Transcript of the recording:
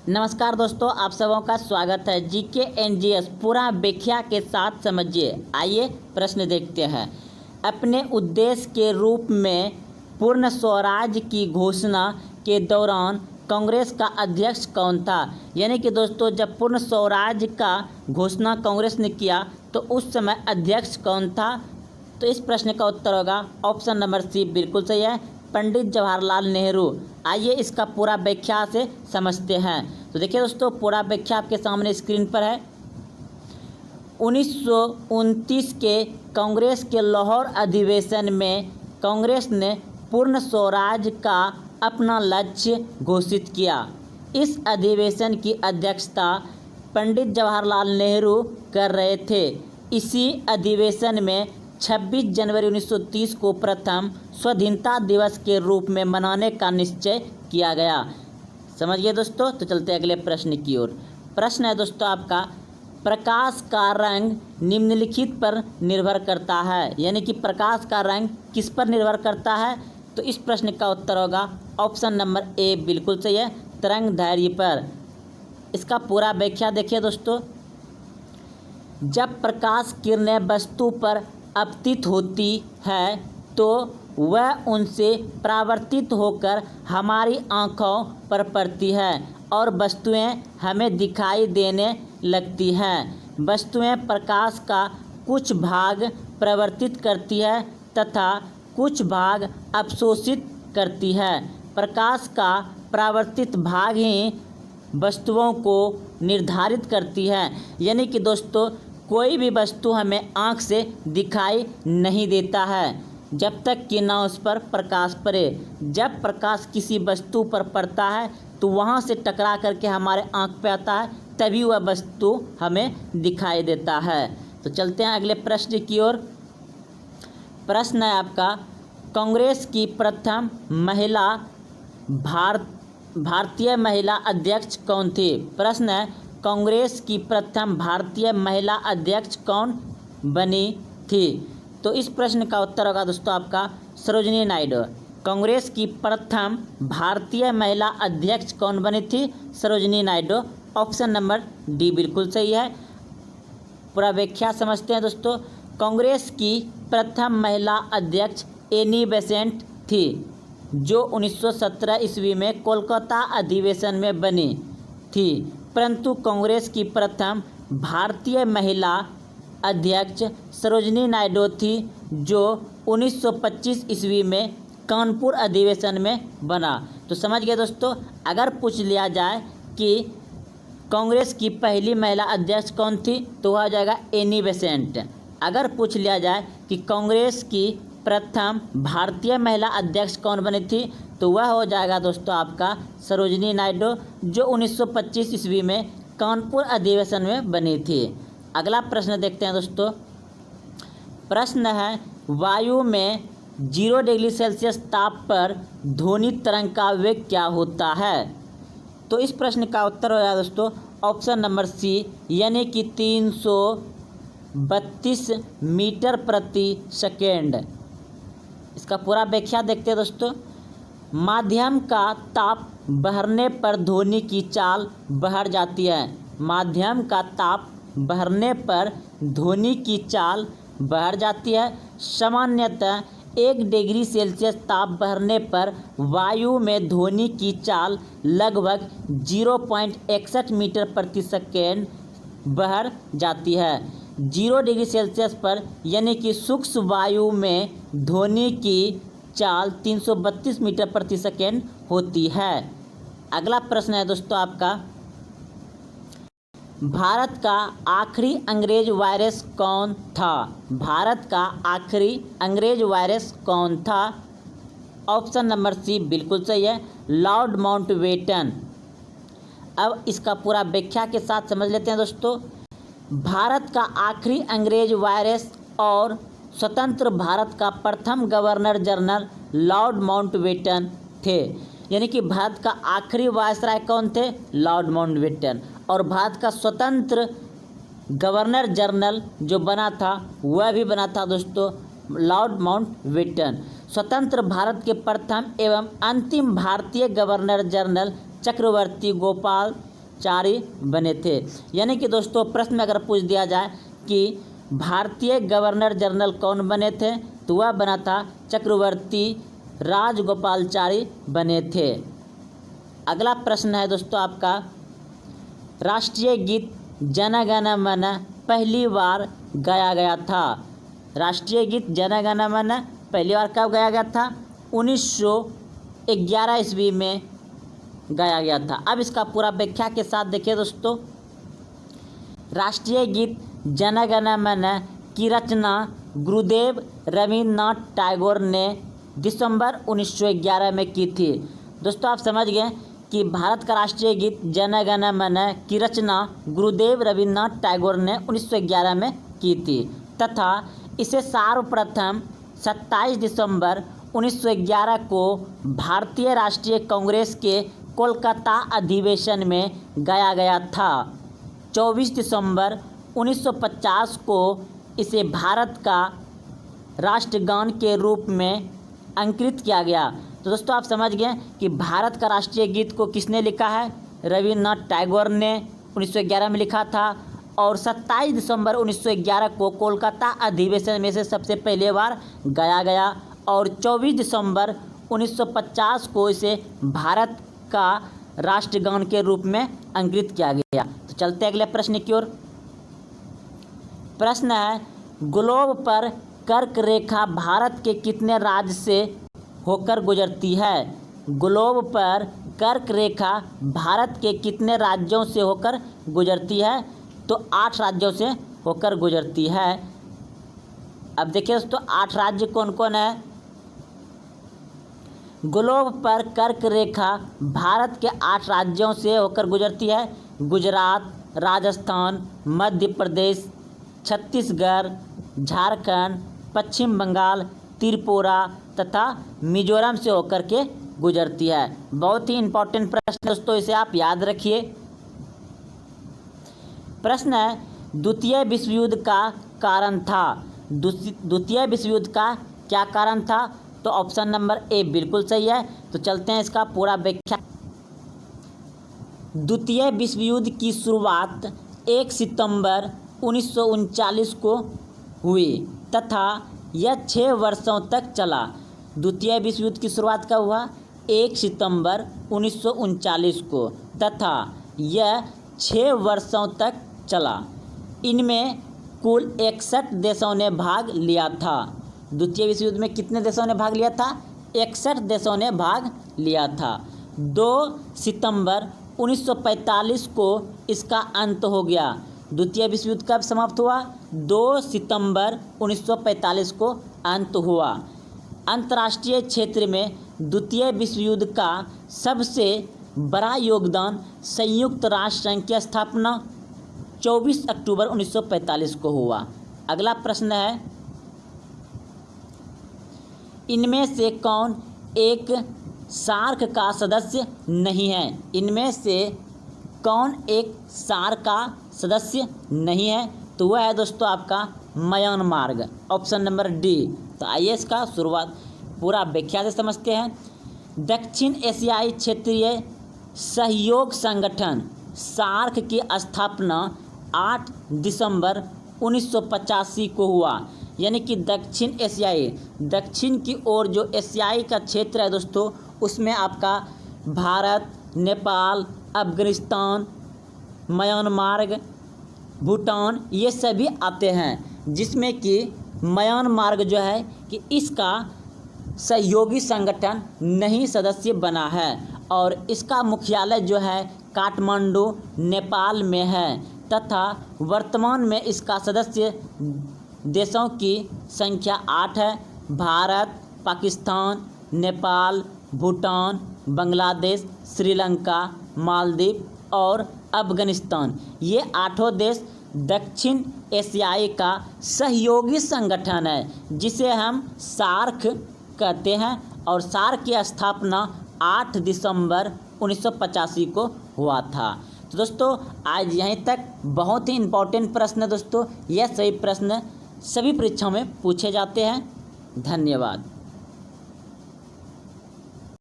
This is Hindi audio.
नमस्कार दोस्तों, आप सबों का स्वागत है। जीके एनजीएस पूरा व्याख्या के साथ समझिए। आइए प्रश्न देखते हैं। अपने उद्देश्य के रूप में पूर्ण स्वराज की घोषणा के दौरान कांग्रेस का अध्यक्ष कौन था? यानी कि दोस्तों, जब पूर्ण स्वराज का घोषणा कांग्रेस ने किया तो उस समय अध्यक्ष कौन था? तो इस प्रश्न का उत्तर होगा ऑप्शन नंबर सी, बिल्कुल सही है, पंडित जवाहरलाल नेहरू। आइए इसका पूरा व्याख्या से समझते हैं। तो देखिए दोस्तों, पूरा व्याख्या आपके सामने स्क्रीन पर है। 1929 के कांग्रेस के लाहौर अधिवेशन में कांग्रेस ने पूर्ण स्वराज का अपना लक्ष्य घोषित किया। इस अधिवेशन की अध्यक्षता पंडित जवाहरलाल नेहरू कर रहे थे। इसी अधिवेशन में 26 जनवरी 1930 को प्रथम स्वाधीनता दिवस के रूप में मनाने का निश्चय किया गया। समझ गए दोस्तों? तो चलते हैं अगले प्रश्न की ओर। प्रश्न है दोस्तों आपका, प्रकाश का रंग निम्नलिखित पर निर्भर करता है। यानी कि प्रकाश का रंग किस पर निर्भर करता है? तो इस प्रश्न का उत्तर होगा ऑप्शन नंबर ए, बिल्कुल सही है, तरंग दैर्घ्य पर। इसका पूरा व्याख्या देखिए दोस्तों। जब प्रकाश किरणें वस्तु पर आपतित होती है तो वह उनसे परावर्तित होकर हमारी आँखों पर पड़ती है और वस्तुएं हमें दिखाई देने लगती हैं। वस्तुएं प्रकाश का कुछ भाग परावर्तित करती है तथा कुछ भाग अवशोषित करती है। प्रकाश का परावर्तित भाग ही वस्तुओं को निर्धारित करती है। यानी कि दोस्तों, कोई भी वस्तु हमें आँख से दिखाई नहीं देता है जब तक कि ना उस पर प्रकाश पड़े। जब प्रकाश किसी वस्तु पर पड़ता है तो वहाँ से टकरा करके हमारे आँख पे आता है, तभी वह वस्तु हमें दिखाई देता है। तो चलते हैं अगले प्रश्न की ओर। प्रश्न है आपका, कांग्रेस की प्रथम महिला भारतीय महिला अध्यक्ष कौन थी? प्रश्न है, कांग्रेस की प्रथम भारतीय महिला अध्यक्ष कौन बनी थी? तो इस प्रश्न का उत्तर होगा दोस्तों आपका सरोजिनी नायडू। कांग्रेस की प्रथम भारतीय महिला अध्यक्ष कौन बनी थी? Sarojini Naidu. Option number D बिल्कुल सही है। पूरा व्याख्या समझते हैं दोस्तों। कांग्रेस की प्रथम महिला अध्यक्ष एनी बेसेंट थी, जो 1917 ईस्वी में कोलकाता अधिवेशन में बनी थी। परंतु कांग्रेस की प्रथम भारतीय महिला अध्यक्ष सरोजिनी नायडू थी, जो 1925 ईस्वी में कानपुर अधिवेशन में बना। तो समझ गए दोस्तों। अगर पूछ लिया जाए कि कांग्रेस की पहली महिला अध्यक्ष कौन थी तो वह हो जाएगा एनी बेसेंट। अगर पूछ लिया जाए कि कांग्रेस की प्रथम भारतीय महिला अध्यक्ष कौन बनी थी तो वह हो जाएगा दोस्तों आपका सरोजिनी नायडू, जो 1925 ईस्वी में कानपुर अधिवेशन में बनी थी। अगला प्रश्न देखते हैं दोस्तों। प्रश्न है, वायु में 0 डिग्री सेल्सियस ताप पर ध्वनि तरंग का वेग क्या होता है? तो इस प्रश्न का उत्तर हो जाएगा दोस्तों ऑप्शन नंबर सी, यानी कि 332 मीटर प्रति सेकेंड। इसका पूरा व्याख्या देखते हैं दोस्तों। माध्यम का ताप बढ़ने पर ध्वनि की चाल बढ़ जाती है। माध्यम का ताप बढ़ने पर ध्वनि की चाल बढ़ जाती है। सामान्यतः 1 डिग्री सेल्सियस ताप बढ़ने पर वायु में ध्वनि की चाल लगभग 0.61 मीटर प्रति सेकेंड बढ़ जाती है। 0 डिग्री सेल्सियस पर यानी कि शुष्क वायु में ध्वनि की चाल 332 मीटर प्रति सेकेंड होती है। अगला प्रश्न है दोस्तों आपका, भारत का आखिरी अंग्रेज वायरस कौन था? भारत का आखिरी अंग्रेज वायरस कौन था? ऑप्शन नंबर सी बिल्कुल सही है, लॉर्ड माउंटबेटन। अब इसका पूरा व्याख्या के साथ समझ लेते हैं दोस्तों। भारत का आखिरी अंग्रेज वायरस और स्वतंत्र भारत का प्रथम गवर्नर जनरल लॉर्ड माउंटबेटन थे। यानी कि भारत का आखिरी वायसराय कौन थे? Lord Mountbatten. और भारत का स्वतंत्र गवर्नर जनरल जो बना था वह भी बना था दोस्तों लॉर्ड माउंटबेटन। स्वतंत्र भारत के प्रथम एवं अंतिम भारतीय गवर्नर जनरल चक्रवर्ती गोपाल गोपालाचारी बने थे। यानी कि दोस्तों प्रश्न में अगर पूछ दिया जाए कि भारतीय गवर्नर जनरल कौन बने थे, तो वह बना था चक्रवर्ती राजगोपालाचारी बने थे। अगला प्रश्न है दोस्तों आपका, राष्ट्रीय गीत जन गण मन पहली बार गाया गया था। राष्ट्रीय गीत जन गण मन पहली बार कब गाया गया था? 1911 ईस्वी में गाया गया था। अब इसका पूरा व्याख्या के साथ देखिए दोस्तों, राष्ट्रीय गीत जन गण मन की रचना गुरुदेव रवींद्रनाथ टैगोर ने दिसंबर 1911 में की थी। दोस्तों आप समझ गए कि भारत का राष्ट्रीय गीत जन गण मन की रचना गुरुदेव रवींद्रनाथ टैगोर ने 1911 में की थी तथा इसे सर्वप्रथम 27 दिसंबर 1911 को भारतीय राष्ट्रीय कांग्रेस के कोलकाता अधिवेशन में गाया गया था। 24 दिसंबर 1950 को इसे भारत का राष्ट्रगान के रूप में अंकित किया गया। तो दोस्तों आप समझ गए कि भारत का राष्ट्रीय गीत को किसने लिखा है? रवींद्रनाथ टैगोर ने 1911 में लिखा था और 27 दिसंबर 1911 को कोलकाता अधिवेशन में से सबसे पहले बार गाया गया और 24 दिसंबर 1950 को इसे भारत का राष्ट्रगान के रूप में अंकित किया गया। तो चलते अगले प्रश्न की ओर। प्रश्न है, ग्लोब पर कर्क रेखा भारत के कितने राज्य से होकर गुजरती है? ग्लोब पर कर्क रेखा भारत के कितने राज्यों से होकर गुजरती है? तो 8 राज्यों से होकर गुजरती है। अब देखिए दोस्तों 8 राज्य कौन कौन है? ग्लोब पर कर्क रेखा भारत के 8 राज्यों से होकर गुजरती है। गुजरात, राजस्थान, मध्य प्रदेश, छत्तीसगढ़, झारखंड, पश्चिम बंगाल, त्रिपुरा तथा मिजोरम से होकर के गुजरती है। बहुत ही इंपॉर्टेंट प्रश्न दोस्तों, इसे आप याद रखिए। प्रश्न है, द्वितीय विश्व युद्ध का कारण था। द्वितीय विश्व युद्ध का क्या कारण था? तो ऑप्शन नंबर ए बिल्कुल सही है। तो चलते हैं इसका पूरा व्याख्या। द्वितीय विश्व युद्ध की शुरुआत 1 सितंबर 1939 को हुई तथा यह 6 वर्षों तक चला। द्वितीय विश्व युद्ध की शुरुआत कब हुआ? 1 सितंबर 1939 को तथा यह 6 वर्षों तक चला। इनमें कुल 61 देशों ने भाग लिया था। द्वितीय विश्व युद्ध में कितने देशों ने भाग लिया था? 61 देशों ने भाग लिया था। 2 सितंबर 1945 को इसका अंत हो गया। द्वितीय विश्व युद्ध कब समाप्त हुआ? 2 सितंबर 1945 को अंत हुआ। अंतर्राष्ट्रीय क्षेत्र में द्वितीय विश्व युद्ध का सबसे बड़ा योगदान संयुक्त राष्ट्र संघ की स्थापना 24 अक्टूबर 1945 को हुआ। अगला प्रश्न है, इनमें से कौन एक सार्क का सदस्य नहीं है? इनमें से कौन एक सार्क का सदस्य नहीं है? तो वह है दोस्तों आपका म्यांमार, ऑप्शन नंबर डी। तो आइए इसका शुरुआत पूरा व्याख्या से समझते हैं। दक्षिण एशियाई क्षेत्रीय सहयोग संगठन सार्क की स्थापना 8 दिसंबर 1985 को हुआ। यानी कि दक्षिण की ओर जो एशियाई का क्षेत्र है दोस्तों, उसमें आपका भारत, नेपाल, अफगानिस्तान, म्यांमार, भूटान ये सभी आते हैं, जिसमें कि म्यांमार जो है कि इसका सहयोगी संगठन नहीं सदस्य बना है और इसका मुख्यालय जो है काठमांडू नेपाल में है तथा वर्तमान में इसका सदस्य देशों की संख्या 8 है। भारत, पाकिस्तान, नेपाल, भूटान, बांग्लादेश, श्रीलंका, मालदीव और अफगानिस्तान, ये 8 देश दक्षिण एशियाई का सहयोगी संगठन है, जिसे हम सार्क कहते हैं और सार्क की स्थापना 8 दिसंबर 1985 को हुआ था। तो दोस्तों आज यहीं तक। बहुत ही इम्पोर्टेंट प्रश्न है दोस्तों, यह सभी प्रश्न सभी परीक्षाओं में पूछे जाते हैं। धन्यवाद।